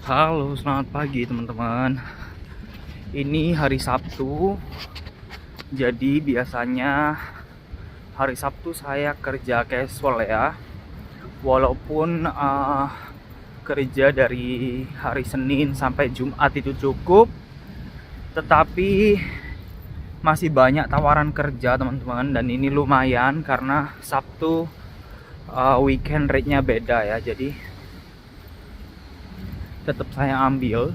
Halo, selamat pagi teman-teman. Ini hari Sabtu. Jadi biasanya hari Sabtu saya kerja casual ya. Walaupun kerja dari hari Senin sampai Jumat itu cukup, tetapi masih banyak tawaran kerja teman-teman. Dan ini lumayan karena Sabtu weekend rate-nya beda ya. Jadi tetap saya ambil.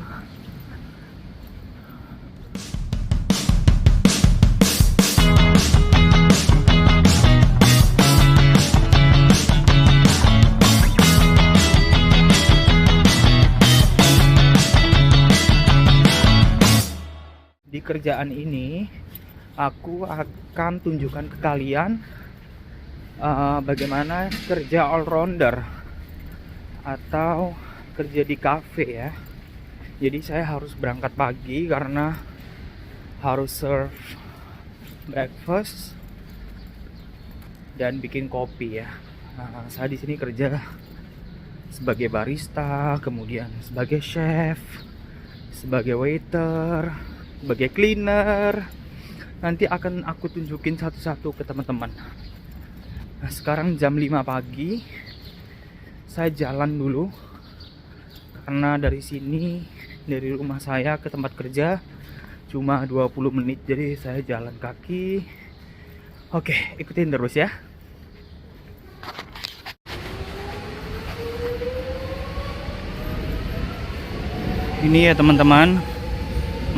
Di kerjaan ini aku akan tunjukkan ke kalian bagaimana kerja all rounder atau kerja di cafe ya. Jadi saya harus berangkat pagi karena harus serve breakfast dan bikin kopi ya. Saya di sini kerja sebagai barista, kemudian sebagai chef, sebagai waiter, sebagai cleaner. Nanti akan aku tunjukin satu-satu ke teman-teman. Nah, sekarang jam 5 pagi. Saya jalan dulu karena dari sini, dari rumah saya ke tempat kerja cuma 20 menit. Jadi saya jalan kaki. Oke, ikutin terus ya. Ini ya teman-teman,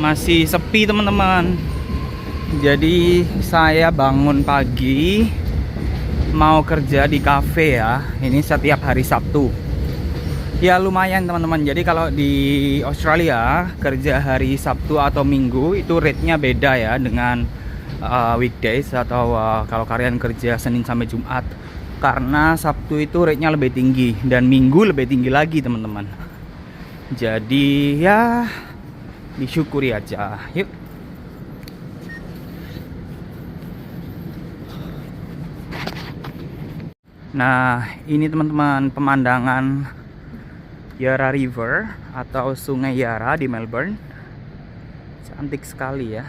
masih sepi teman-teman. Jadi saya bangun pagi mau kerja di cafe ya. Ini setiap hari Sabtu. Ya lumayan teman-teman. Jadi kalau di Australia kerja hari Sabtu atau Minggu itu rate-nya beda ya dengan weekdays atau kalau kalian kerja Senin sampai Jumat. Karena Sabtu itu rate-nya lebih tinggi dan Minggu lebih tinggi lagi teman-teman. Jadi ya disyukuri aja. Yuk. Nah, ini teman-teman pemandangan Yarra River atau Sungai Yarra di Melbourne. Cantik sekali ya.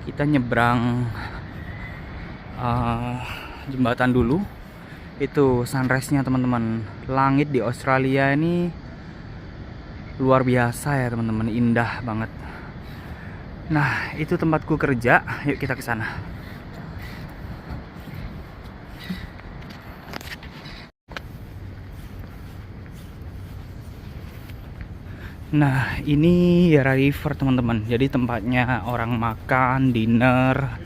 Kita nyebrang jembatan dulu. Itu sunrise-nya teman-teman. Langit di Australia ini luar biasa ya teman-teman, indah banget. Nah, itu tempatku kerja. Yuk kita ke sana. Nah, ini Yarra River teman-teman. Jadi tempatnya orang makan, dinner.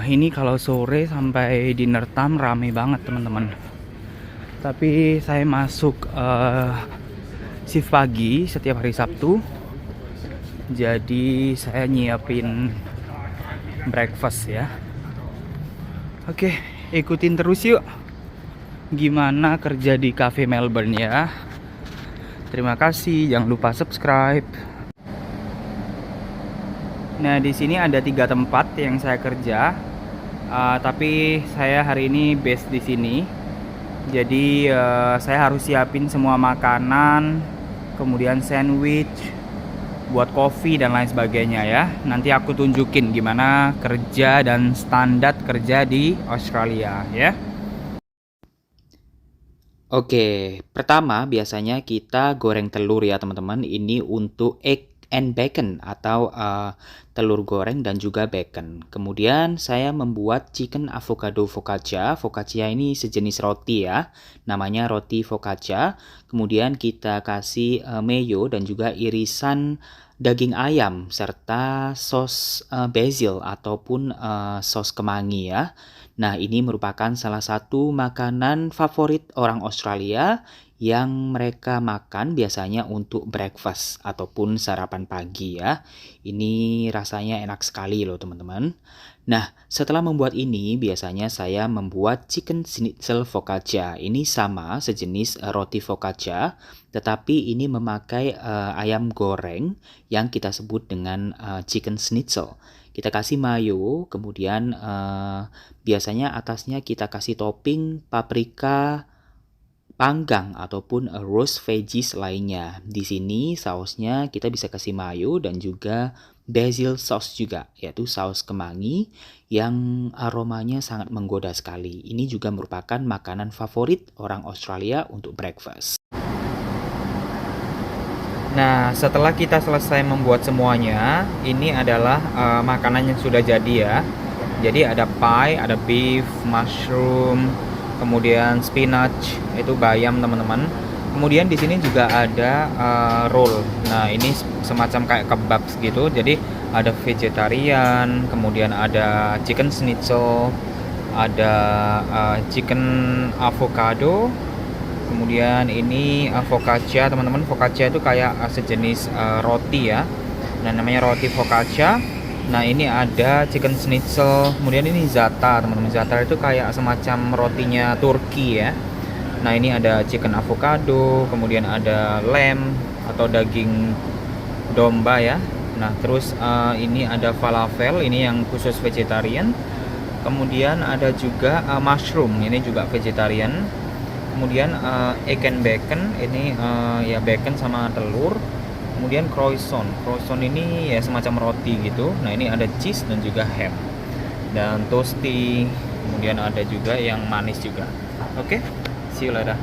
Ini kalau sore sampai dinner time rame banget teman-teman. Tapi saya masuk shift pagi setiap hari Sabtu. Jadi saya nyiapin breakfast ya. Oke, ikutin terus yuk. Gimana kerja di Cafe Melbourne ya. Terima kasih, jangan lupa subscribe. Nah, di sini ada 3 tempat yang saya kerja. Tapi saya hari ini base di sini. Jadi saya harus siapin semua makanan, kemudian sandwich, buat kopi dan lain sebagainya ya. Nanti aku tunjukin gimana kerja dan standar kerja di Australia ya. Oke, pertama biasanya kita goreng telur ya teman-teman. Ini untuk egg and bacon atau telur goreng dan juga bacon. Kemudian saya membuat chicken avocado focaccia. Focaccia ini sejenis roti ya, namanya roti focaccia. Kemudian kita kasih mayo dan juga irisan daging ayam serta sos basil ataupun sos kemangi ya. Nah, ini merupakan salah satu makanan favorit orang Australia yang mereka makan biasanya untuk breakfast ataupun sarapan pagi ya. Ini rasanya enak sekali loh teman-teman. Nah, setelah membuat ini biasanya saya membuat chicken schnitzel focaccia. Ini sama sejenis roti focaccia, tetapi ini memakai ayam goreng yang kita sebut dengan chicken schnitzel. Kita kasih mayo, kemudian biasanya atasnya kita kasih topping paprika, panggang ataupun roast veggies lainnya. Di sini sausnya kita bisa kasih mayo dan juga basil sauce juga, yaitu saus kemangi yang aromanya sangat menggoda sekali. Ini juga merupakan makanan favorit orang Australia untuk breakfast. Nah, setelah kita selesai membuat semuanya, ini adalah makanan yang sudah jadi ya. Jadi ada pie, ada beef, mushroom, kemudian spinach, itu bayam teman-teman. Kemudian di sini juga ada roll. Nah, ini semacam kayak kebab gitu. Jadi ada vegetarian, kemudian ada chicken schnitzel, ada chicken avocado. Kemudian ini focaccia teman-teman. Focaccia itu kayak sejenis roti ya. Nah, namanya roti focaccia. Nah, ini ada chicken schnitzel. Kemudian ini za'atar teman-teman. Za'atar itu kayak semacam rotinya Turki ya. Nah, ini ada chicken avocado, kemudian ada lamb atau daging domba ya. Nah, terus ini ada falafel, ini yang khusus vegetarian. Kemudian ada juga mushroom, ini juga vegetarian. Kemudian egg and bacon, ini ya bacon sama telur. Kemudian croissant ini ya semacam roti gitu. Nah, ini ada cheese dan juga ham dan toasty. Kemudian ada juga yang manis juga. Oke, see you later.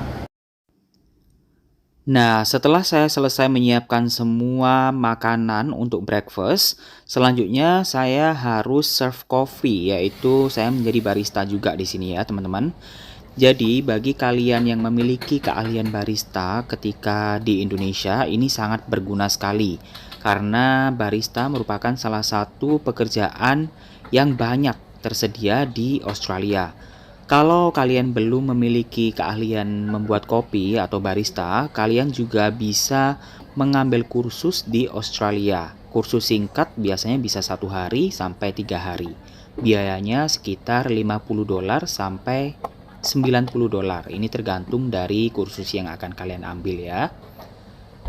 Nah, setelah saya selesai menyiapkan semua makanan untuk breakfast, selanjutnya saya harus serve coffee, yaitu saya menjadi barista juga di sini ya, teman-teman. Jadi, bagi kalian yang memiliki keahlian barista ketika di Indonesia, ini sangat berguna sekali. Karena barista merupakan salah satu pekerjaan yang banyak tersedia di Australia. Kalau kalian belum memiliki keahlian membuat kopi atau barista, kalian juga bisa mengambil kursus di Australia. Kursus singkat biasanya bisa 1 hari sampai 3 hari. Biayanya sekitar $50 sampai $90. Ini tergantung dari kursus yang akan kalian ambil ya.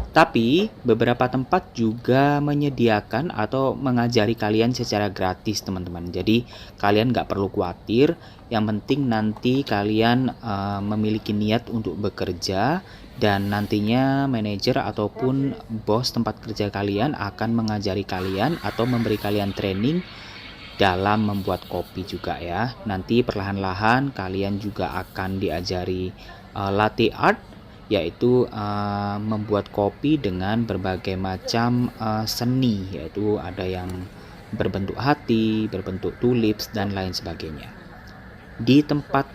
Tapi beberapa tempat juga menyediakan atau mengajari kalian secara gratis teman-teman. Jadi kalian nggak perlu khawatir. Yang penting nanti kalian memiliki niat untuk bekerja dan nantinya manajer ataupun bos tempat kerja kalian akan mengajari kalian atau memberi kalian training dalam membuat kopi juga ya. Nanti perlahan-lahan kalian juga akan diajari latte art, yaitu membuat kopi dengan berbagai macam seni, yaitu ada yang berbentuk hati, berbentuk tulips dan lain sebagainya. Di tempat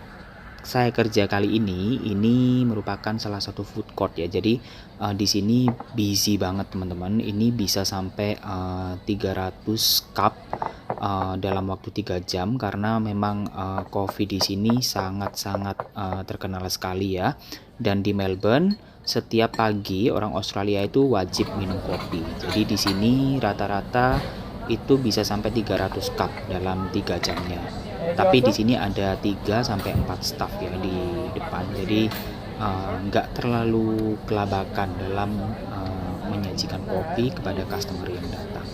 saya kerja kali ini merupakan salah satu food court ya. Jadi di sini busy banget teman-teman. Ini bisa sampai 300 cup dalam waktu 3 jam karena memang coffee di sini sangat-sangat terkenal sekali ya. Dan di Melbourne setiap pagi orang Australia itu wajib minum kopi. Jadi di sini rata-rata itu bisa sampai 300 cup dalam 3 jamnya. Tapi di sini ada 3 sampai 4 staff ya di depan. Jadi nggak terlalu kelabakan dalam menyajikan kopi kepada customer yang datang.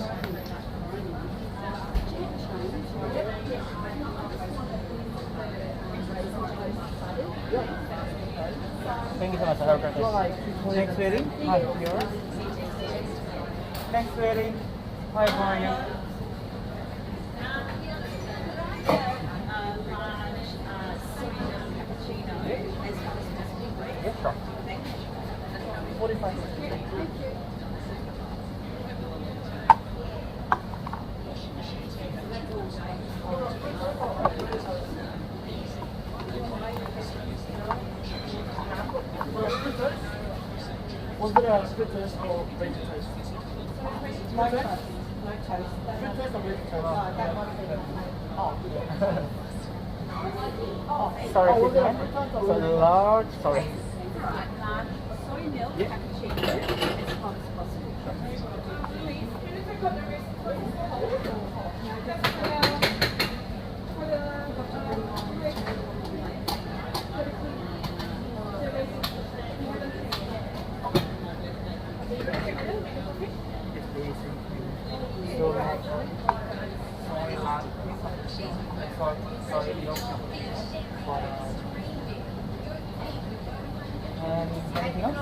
Thank you so much. Next wedding. Hi, yours. Next wedding. Hi, how are you? Yeah, sure. 45. Was there split toast or veggie toast? No toast. No toast. Split toast or veggie toast? No, I don't want veggie toast. Oh. Sorry, so large, sorry. Large soy milk cappuccino as hot as possible. And anything else?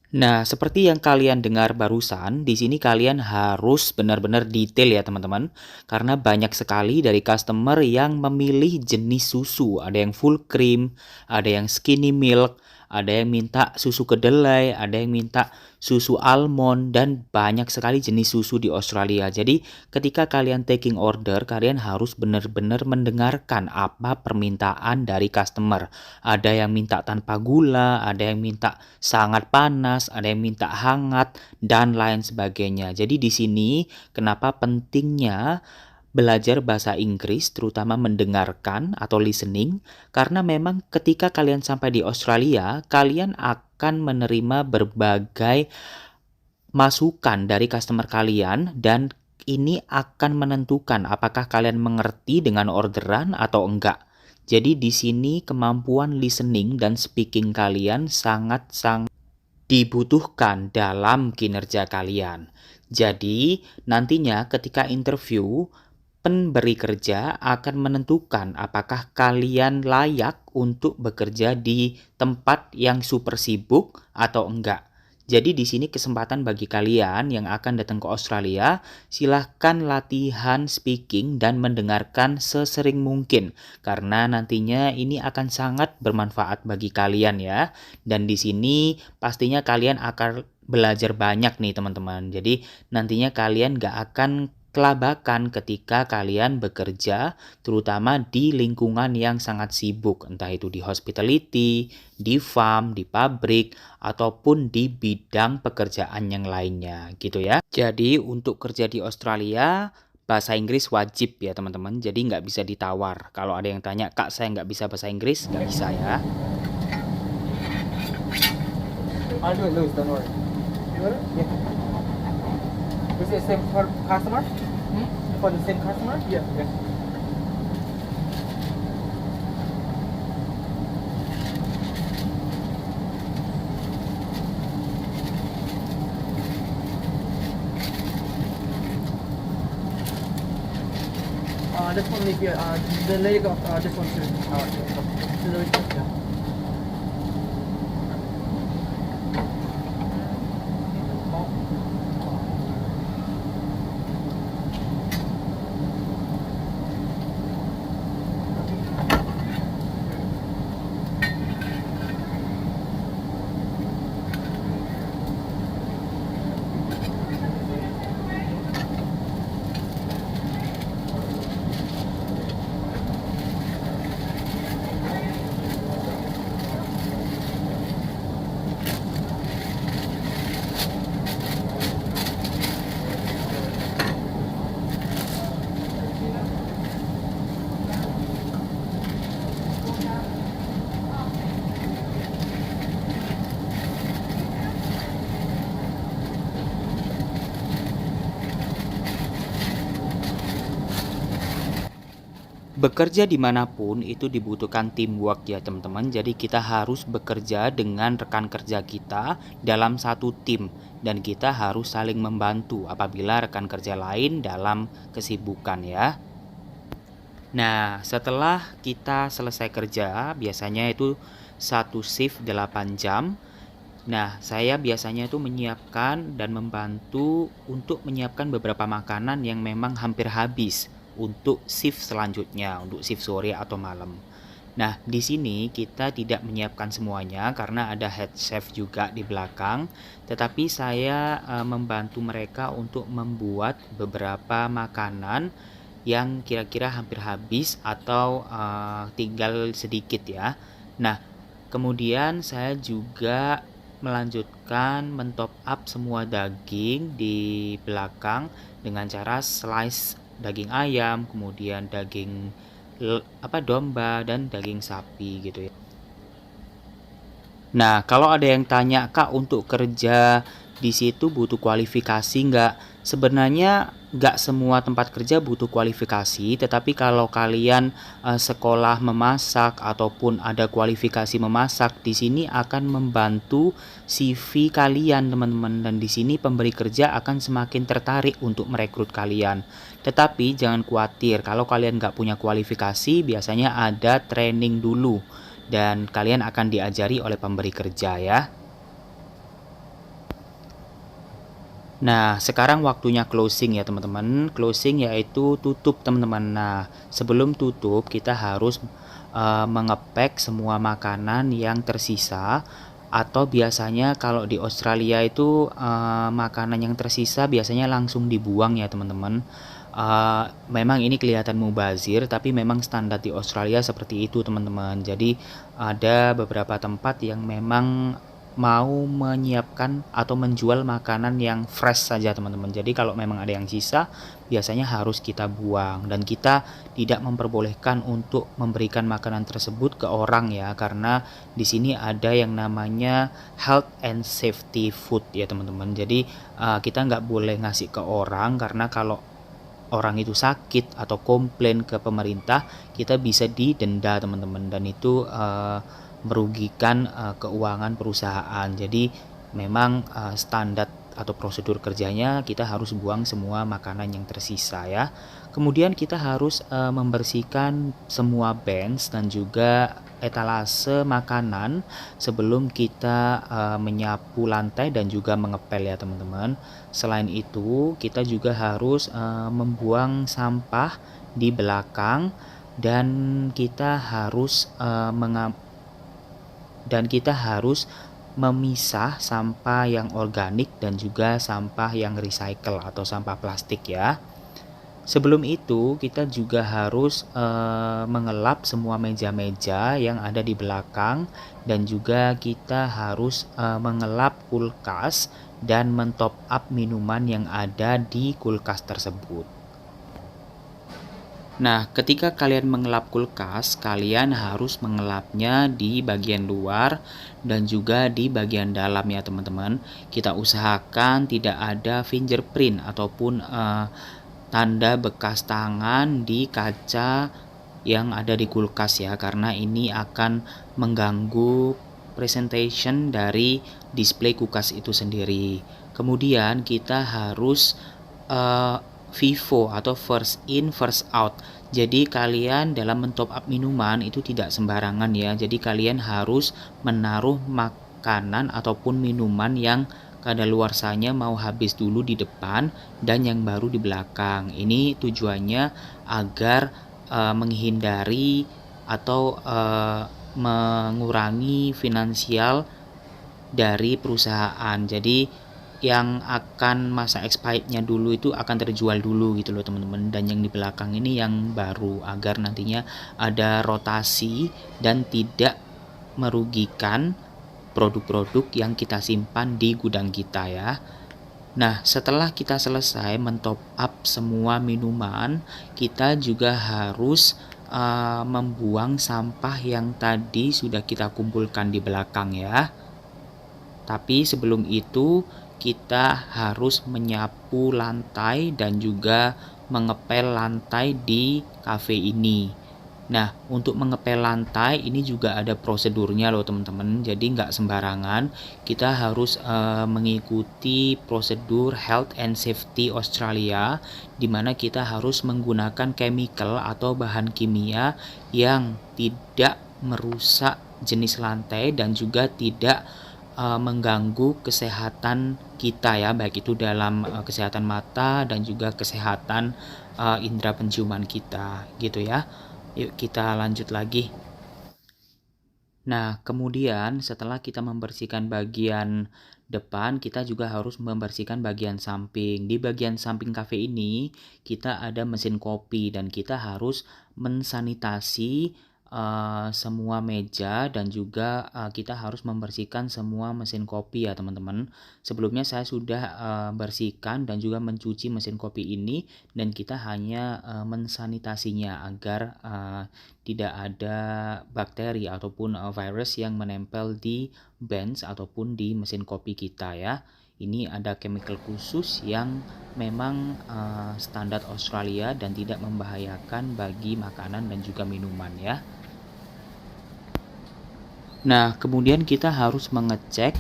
Nah, seperti yang kalian dengar barusan, di sini kalian harus benar-benar detail ya teman-teman. Karena banyak sekali dari customer yang memilih jenis susu. Ada yang full cream, ada yang skinny milk, ada yang minta susu kedelai, ada yang minta susu almond, dan banyak sekali jenis susu di Australia. Jadi ketika kalian taking order, kalian harus benar-benar mendengarkan apa permintaan dari customer. Ada yang minta tanpa gula, ada yang minta sangat panas, ada yang minta hangat, dan lain sebagainya. Jadi di sini kenapa pentingnya belajar bahasa Inggris, terutama mendengarkan atau listening, karena memang ketika kalian sampai di Australia, kalian akan menerima berbagai masukan dari customer kalian, dan ini akan menentukan apakah kalian mengerti dengan orderan atau enggak. Jadi di sini kemampuan listening dan speaking kalian sangat-sangat dibutuhkan dalam kinerja kalian. Jadi, nantinya ketika interview, pemberi kerja akan menentukan apakah kalian layak untuk bekerja di tempat yang super sibuk atau enggak. Jadi di sini kesempatan bagi kalian yang akan datang ke Australia, silahkan latihan speaking dan mendengarkan sesering mungkin. Karena nantinya ini akan sangat bermanfaat bagi kalian ya. Dan di sini pastinya kalian akan belajar banyak nih teman-teman. Jadi nantinya kalian gak akan kelabakan ketika kalian bekerja, terutama di lingkungan yang sangat sibuk, entah itu di hospitality, di farm, di pabrik, ataupun di bidang pekerjaan yang lainnya gitu ya. Jadi untuk kerja di Australia, bahasa Inggris wajib ya teman-teman, jadi nggak bisa ditawar. Kalau ada yang tanya, "Kak, saya nggak bisa bahasa Inggris," nggak bisa ya. I'll do it, Louis, don't worry. You want it? Yeah. Is it same for customer? For the same customer? Yeah. Yeah. This one maybe the lady got this one too. The lady got, yeah. Bekerja dimanapun itu dibutuhkan teamwork ya teman-teman. Jadi kita harus bekerja dengan rekan kerja kita dalam satu tim. Dan kita harus saling membantu apabila rekan kerja lain dalam kesibukan ya. Nah, setelah kita selesai kerja, biasanya itu satu shift 8 jam. Nah, saya biasanya itu menyiapkan dan membantu untuk menyiapkan beberapa makanan yang memang hampir habis untuk shift selanjutnya, untuk shift sore atau malam. Nah, di sini kita tidak menyiapkan semuanya karena ada head chef juga di belakang, tetapi saya membantu mereka untuk membuat beberapa makanan yang kira-kira hampir habis atau tinggal sedikit ya. Nah, kemudian saya juga melanjutkan mentop up semua daging di belakang dengan cara slice daging ayam, kemudian daging domba dan daging sapi gitu ya. Nah, kalau ada yang tanya, "Kak, untuk kerja di situ butuh kualifikasi nggak?" Sebenarnya nggak semua tempat kerja butuh kualifikasi, tetapi kalau kalian sekolah memasak ataupun ada kualifikasi memasak, di sini akan membantu CV kalian teman-teman, dan di sini pemberi kerja akan semakin tertarik untuk merekrut kalian. Tetapi jangan khawatir, kalau kalian nggak punya kualifikasi, biasanya ada training dulu dan kalian akan diajari oleh pemberi kerja ya. Nah, sekarang waktunya closing ya teman-teman. Closing yaitu tutup teman-teman. Nah, sebelum tutup kita harus mengepek semua makanan yang tersisa, atau biasanya kalau di Australia itu makanan yang tersisa biasanya langsung dibuang ya teman-teman. Memang ini kelihatan mubazir, tapi memang standar di Australia seperti itu teman-teman. Jadi ada beberapa tempat yang memang mau menyiapkan atau menjual makanan yang fresh saja teman-teman. Jadi kalau memang ada yang sisa, biasanya harus kita buang, dan kita tidak memperbolehkan untuk memberikan makanan tersebut ke orang ya, karena di sini ada yang namanya health and safety food ya teman-teman. Jadi kita nggak boleh ngasih ke orang, karena kalau orang itu sakit atau komplain ke pemerintah, kita bisa didenda teman-teman, dan itu merugikan keuangan perusahaan. Jadi memang standar atau prosedur kerjanya kita harus buang semua makanan yang tersisa ya. Kemudian kita harus membersihkan semua bench dan juga etalase makanan sebelum kita menyapu lantai dan juga mengepel ya teman-teman. Selain itu, kita juga harus membuang sampah di belakang, dan kita harus memisah sampah yang organik dan juga sampah yang recycle atau sampah plastik ya. Sebelum itu kita juga harus mengelap semua meja-meja yang ada di belakang, dan juga kita harus mengelap kulkas dan mentop up minuman yang ada di kulkas tersebut. Nah, ketika kalian mengelap kulkas, kalian harus mengelapnya di bagian luar dan juga di bagian dalam ya teman-teman. Kita usahakan tidak ada fingerprint ataupun tanda bekas tangan di kaca yang ada di kulkas ya, karena ini akan mengganggu presentation dari display kulkas itu sendiri. Kemudian kita harus FIFO atau first in first out. Jadi kalian dalam mentop up minuman itu tidak sembarangan ya. Jadi kalian harus menaruh makanan ataupun minuman yang kadaluarsanya mau habis dulu di depan dan yang baru di belakang. Ini tujuannya agar menghindari atau mengurangi finansial dari perusahaan. Jadi yang akan masa expirednya dulu itu akan terjual dulu gitu loh teman-teman, dan yang di belakang ini yang baru, agar nantinya ada rotasi dan tidak merugikan produk-produk yang kita simpan di gudang kita ya. Nah, setelah kita selesai mentop up semua minuman, kita juga harus membuang sampah yang tadi sudah kita kumpulkan di belakang ya. Tapi sebelum itu kita harus menyapu lantai dan juga mengepel lantai di cafe ini. Nah, untuk mengepel lantai ini juga ada prosedurnya loh teman-teman. Jadi nggak sembarangan. Kita harus mengikuti prosedur Health and Safety Australia, di mana kita harus menggunakan chemical atau bahan kimia yang tidak merusak jenis lantai dan juga tidak mengganggu kesehatan kita ya, baik itu dalam kesehatan mata dan juga kesehatan indera penciuman kita gitu ya. Yuk kita lanjut lagi. Nah, kemudian setelah kita membersihkan bagian depan, kita juga harus membersihkan bagian samping. Di bagian samping kafe ini kita ada mesin kopi, dan kita harus mensanitasi semua meja, dan juga kita harus membersihkan semua mesin kopi ya teman-teman. Sebelumnya saya sudah bersihkan dan juga mencuci mesin kopi ini, dan kita hanya mensanitasinya agar tidak ada bakteri ataupun virus yang menempel di bench ataupun di mesin kopi kita ya. Ini ada chemical khusus yang memang standar Australia dan tidak membahayakan bagi makanan dan juga minuman ya. Nah, kemudian kita harus mengecek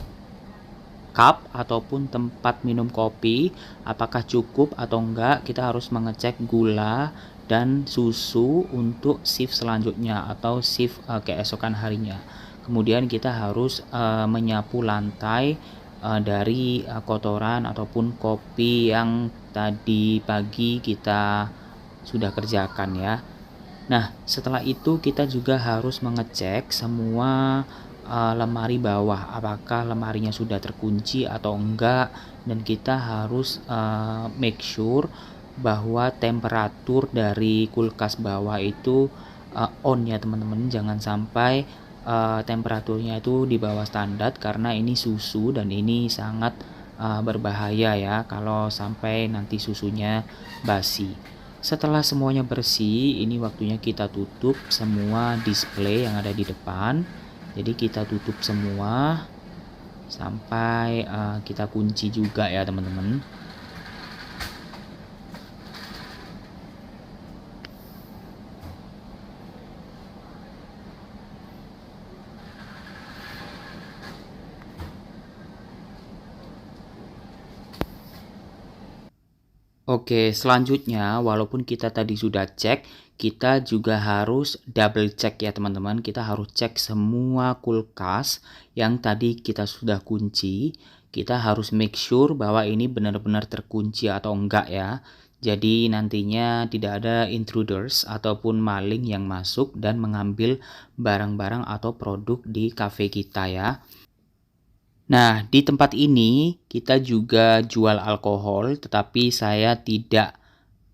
cup ataupun tempat minum kopi apakah cukup atau enggak. Kita harus mengecek gula dan susu untuk shift selanjutnya atau shift keesokan harinya. Kemudian kita harus menyapu lantai dari kotoran ataupun kopi yang tadi pagi kita sudah kerjakan ya. Nah, setelah itu kita juga harus mengecek semua lemari bawah, apakah lemarinya sudah terkunci atau enggak, dan kita harus make sure bahwa temperatur dari kulkas bawah itu on ya teman-teman. Jangan sampai temperaturnya itu di bawah standar karena ini susu dan ini sangat berbahaya ya kalau sampai nanti susunya basi. Setelah semuanya bersih, ini waktunya kita tutup semua display yang ada di depan. Jadi kita tutup semua sampai kita kunci juga ya teman-teman. Oke, selanjutnya walaupun kita tadi sudah cek, kita juga harus double check ya teman-teman. Kita harus cek semua kulkas yang tadi kita sudah kunci. Kita harus make sure bahwa ini benar-benar terkunci atau enggak ya. Jadi nantinya tidak ada intruders ataupun maling yang masuk dan mengambil barang-barang atau produk di cafe kita ya. Nah, di tempat ini kita juga jual alkohol, tetapi saya tidak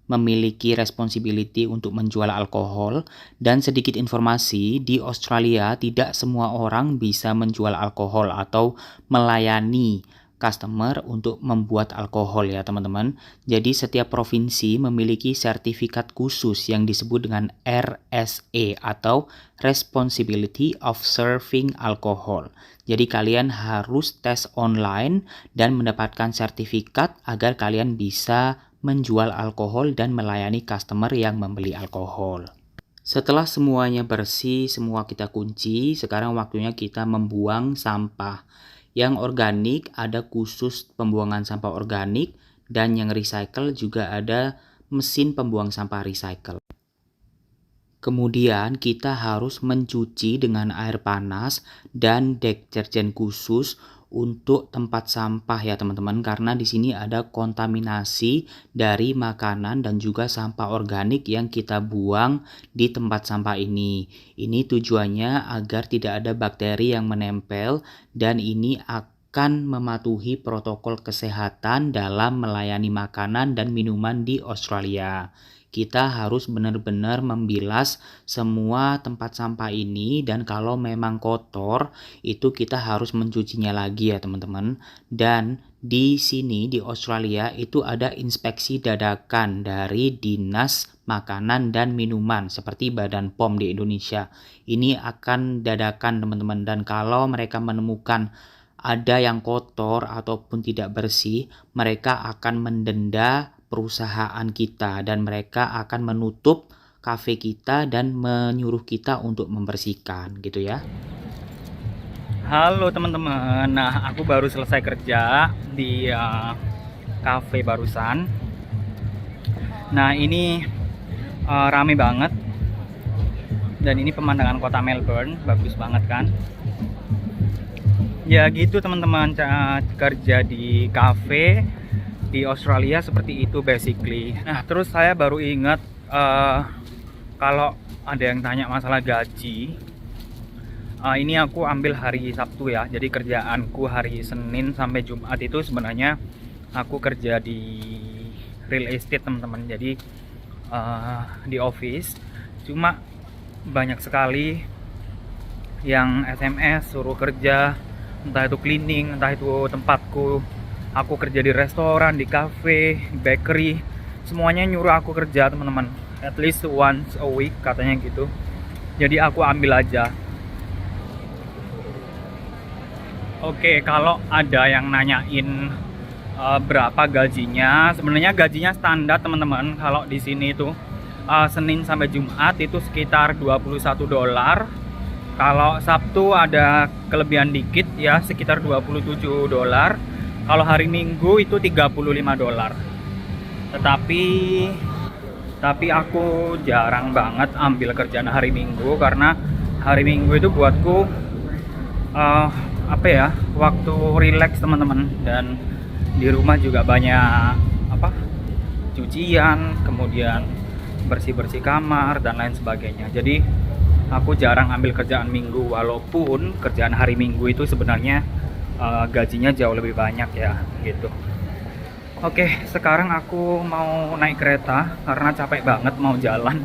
memiliki responsibility untuk menjual alkohol. Dan sedikit informasi, di Australia tidak semua orang bisa menjual alkohol atau melayani customer untuk membuat alkohol ya teman-teman. Jadi setiap provinsi memiliki sertifikat khusus yang disebut dengan RSA atau Responsibility of Serving Alcohol. Jadi kalian harus tes online dan mendapatkan sertifikat agar kalian bisa menjual alkohol dan melayani customer yang membeli alkohol. Setelah semuanya bersih, semua kita kunci, sekarang waktunya kita membuang sampah. Yang organik ada khusus pembuangan sampah organik dan yang recycle juga ada mesin pembuang sampah recycle. Kemudian kita harus mencuci dengan air panas dan deterjen khusus untuk tempat sampah ya teman-teman, karena di sini ada kontaminasi dari makanan dan juga sampah organik yang kita buang di tempat sampah ini. Ini tujuannya agar tidak ada bakteri yang menempel dan ini akan mematuhi protokol kesehatan dalam melayani makanan dan minuman di Australia. Kita harus benar-benar membilas semua tempat sampah ini dan kalau memang kotor itu kita harus mencucinya lagi ya teman-teman. Dan di sini di Australia itu ada inspeksi dadakan dari Dinas Makanan dan Minuman seperti Badan POM di Indonesia. Ini akan dadakan teman-teman, dan kalau mereka menemukan ada yang kotor ataupun tidak bersih, mereka akan mendenda perusahaan kita dan mereka akan menutup kafe kita dan menyuruh kita untuk membersihkan gitu ya. Halo teman-teman, nah aku baru selesai kerja di kafe barusan. Nah ini rame banget dan ini pemandangan kota Melbourne, bagus banget kan. Ya gitu teman-teman, kerja di kafe di Australia seperti itu basically. Nah terus saya baru ingat kalau ada yang tanya masalah gaji, ini aku ambil hari Sabtu ya. Jadi kerjaanku hari Senin sampai Jumat itu sebenarnya aku kerja di real estate teman-teman. Jadi di office, cuma banyak sekali yang SMS suruh kerja, entah itu cleaning, entah itu tempatku. Aku kerja di restoran, di cafe, bakery, semuanya nyuruh aku kerja teman-teman. At least once a week katanya gitu. Jadi aku ambil aja. Oke, kalau ada yang nanyain berapa gajinya. Sebenarnya gajinya standar teman-teman. Kalau di sini itu Senin sampai Jumat itu sekitar $21. Kalau Sabtu ada kelebihan dikit ya, sekitar $27. Kalau hari Minggu itu $35. Tapi aku jarang banget ambil kerjaan hari Minggu karena hari Minggu itu buatku apa ya, waktu relax teman-teman, dan di rumah juga banyak cucian, kemudian bersih-bersih kamar dan lain sebagainya. Jadi aku jarang ambil kerjaan Minggu, walaupun kerjaan hari Minggu itu sebenarnya gajinya jauh lebih banyak ya gitu. Oke, sekarang aku mau naik kereta karena capek banget mau jalan.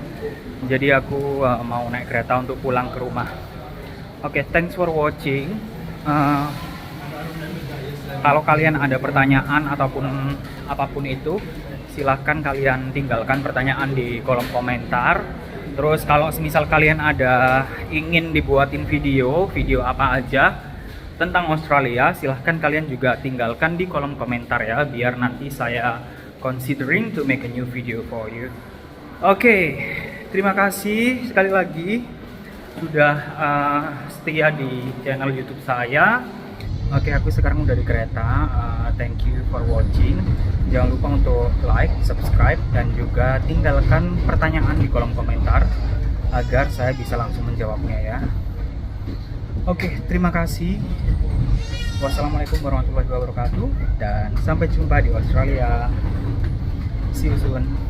Jadi aku mau naik kereta untuk pulang ke rumah. Oke, thanks for watching. Kalau kalian ada pertanyaan ataupun apapun itu, silahkan kalian tinggalkan pertanyaan di kolom komentar. Terus kalau semisal kalian ada ingin dibuatin video apa aja tentang Australia, silahkan kalian juga tinggalkan di kolom komentar ya, biar nanti saya considering to make a new video for you. Oke, terima kasih sekali lagi sudah setia di channel YouTube saya. Oke, aku sekarang udah di kereta. Thank you for watching. Jangan lupa untuk like, subscribe, dan juga tinggalkan pertanyaan di kolom komentar agar saya bisa langsung menjawabnya ya. Oke, terima kasih. Wassalamualaikum warahmatullahi wabarakatuh, dan sampai jumpa di Australia. See you soon.